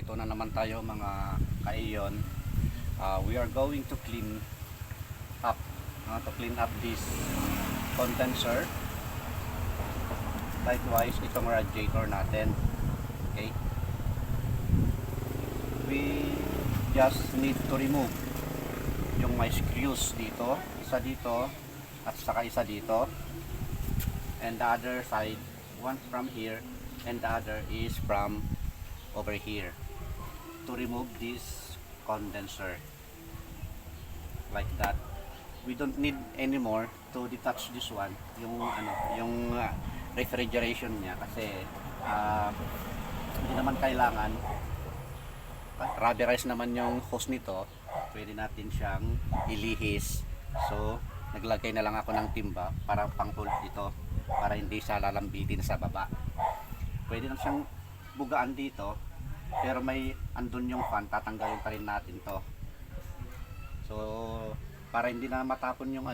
Ito na naman tayo mga kaiyon. We are going to clean up this condenser. Likewise, itong radiator natin. Okay. We just need to remove yung may screws dito, isa dito at saka isa dito, and the other side, one from here and the other is from over here, to remove this condenser like that. We don't need anymore to detach this one, yung refrigeration niya, kasi hindi naman kailangan. Rubberized naman yung hose nito, pwede natin siyang ilihis. So naglagay na lang ako ng timba para pang-hold dito, para hindi siya lalambitin sa baba. Pwede na siyang bugaan dito, pero may andun yung fan, tatanggalin pa rin natin to. So para hindi na matapon yung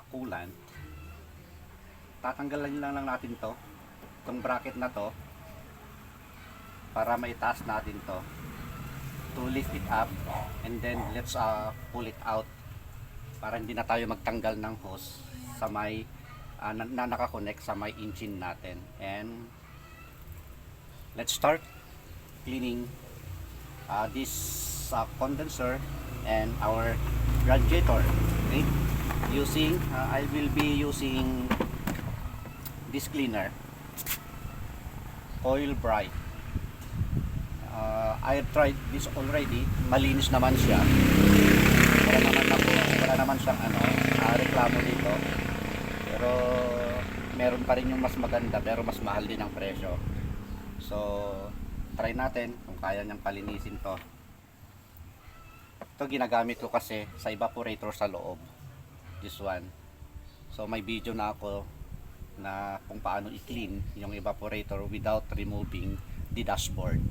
coolant, tatanggalan lang natin to, itong bracket na to, para maitaas natin to lift it up, and then let's pull it out, para hindi na tayo magtanggal ng hose sa may na nakakonect sa may engine natin. And let's start cleaning this condenser and our radiator. Okay, I will be using this cleaner, Oil Bright. I have tried this already, malinis naman siya, wala naman siyang reklamo dito, pero meron pa rin yung mas maganda pero mas mahal din ang presyo. So try natin kung kaya niyang palinisin to. Ito ginagamit ko kasi sa evaporator sa loob, this one. So may video na ako na kung paano i-clean yung evaporator without removing the dashboard.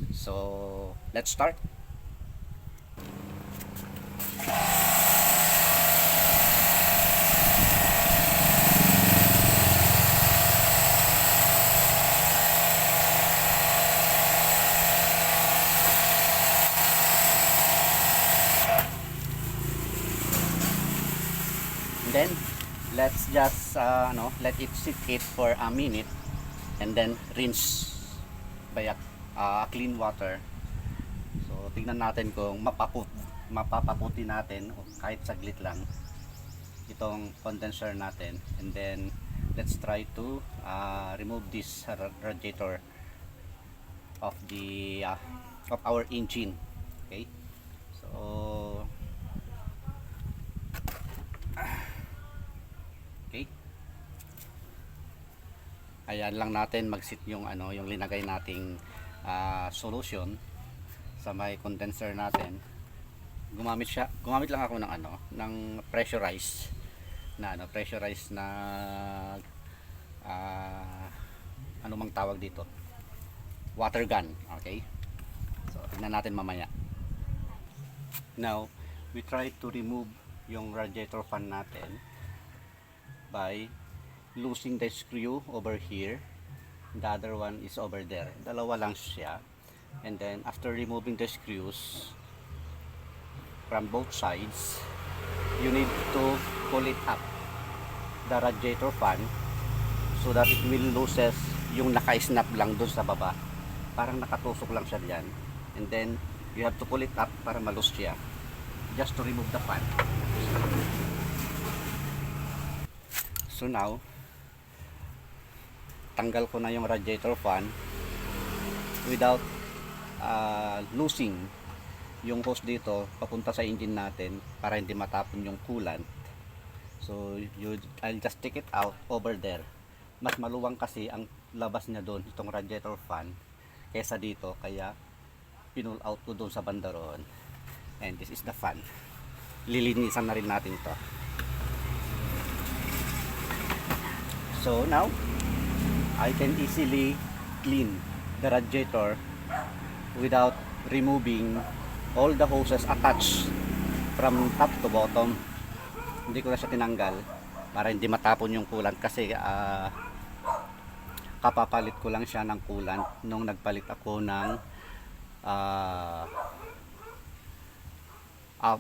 So let's start. And then let's just let it sit for a minute, and then rinse by clean water. So tingnan natin kung mapapaputi natin o kahit saglit lang itong condenser natin, and then let's try to remove this radiator of the of our engine. Okay, so okay, ayan lang natin mag-sit yung yung linagay nating solution sa may condenser natin. Gumamit lang ako ng ng pressurized na ano mang tawag dito, water gun. Okay, so tingnan natin mamaya. Now we try to remove yung radiator fan natin by loosening the screw over here. The other one is over there. Dalawa lang siya. And then after removing the screws from both sides, you need to pull it up, the radiator fan, so that it will loses yung naka-snap lang dun sa baba. Parang nakatusok lang siya diyan. And then you have to pull it up para malus siya, just to remove the fan. So now tanggal ko na yung radiator fan without losing yung hose dito papunta sa engine natin, para hindi matapon yung coolant. So I'll just take it out over there. Mas maluwang kasi ang labas niya doon, itong radiator fan, kaysa dito, kaya pinull out ko doon sa banda roon. And this is the fan. Lilinisan na rin natin to. So now I can easily clean the radiator without removing all the hoses attached from top to bottom. Hindi ko na siya tinanggal para hindi matapon yung coolant, kasi kapapalit ko lang siya ng coolant nung nagpalit ako ng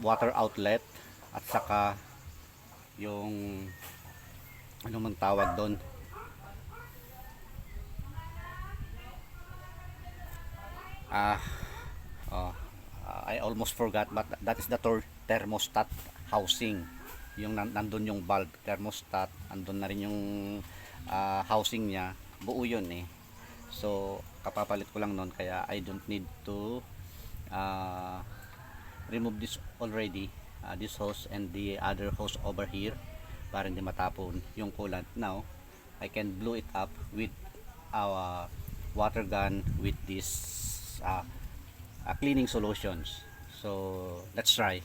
water outlet at saka yung ano man tawag doon, ah oh, I almost forgot, but that is the thermostat housing. Yung nandun yung bulb thermostat, andun na rin yung housing niya, buo yun eh. So kapapalit ko lang nun, kaya I don't need to uh, remove this already, this hose and the other hose over here, para hindi matapon yung coolant. Now I can blow it up with our water gun with this cleaning solutions. So let's try.